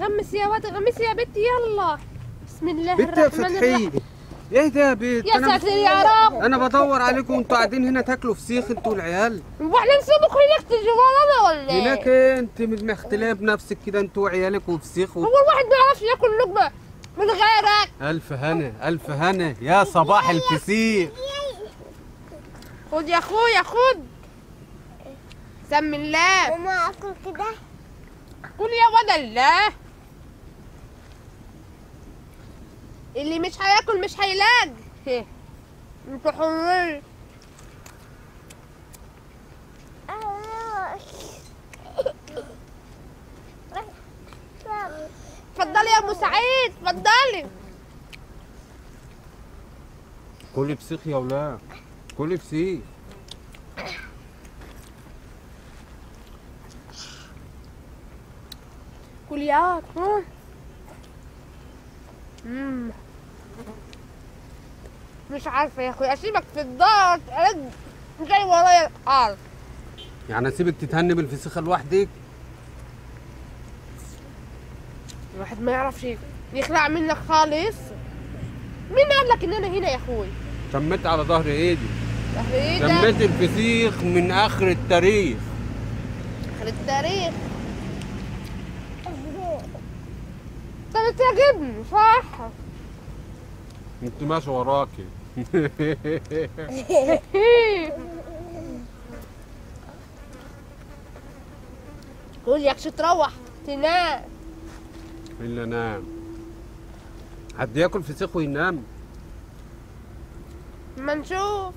غمس يا واد، غمسي يا بنتي يلا. بسم الله بنت يا الرحمن الرحيم. فتحية، ايه ده يا بنت؟ يا ساتر يا رب. انا بدور عليكم وانتوا قاعدين هنا تاكلوا فسيخ انتوا والعيال. واحنا نسيبك هناك تجي ورانا ولا ايه؟ هناك ايه؟ انت مختليه بنفسك كده انتوا وعيالك وفسيخ هو الواحد ما يعرفش ياكل لقمه من غيرك. الف هنا الف هنا يا صباح الفسيخ. خد يا اخويا خد. سم الله. ماما اكل كده. كل يا ولد الله. اللي مش هياكل مش هيلاقي. انتوا حرين. اتفضلي يا ابو سعيد اتفضلي. كلي فسيخ يا ولاد، كلي فسيخ. كليات. مش عارفه يا اخويا اسيبك في الدار جاي ورايا الارض. يعني اسيبك تتهني بالفسيخه لوحدك؟ الواحد ما يعرفش يخلع منك خالص. مين قال لك ان انا هنا يا اخويا؟ شميت على ظهر ايدي. ظهر ايدك؟ شميت الفسيخ من اخر التاريخ. اخر التاريخ. انت بتعجبني صح؟ انت ماشي وراكي. قول ياكش تروح تنام. الا نام. حد ياكل فسيخ وينام؟ ما نشوف.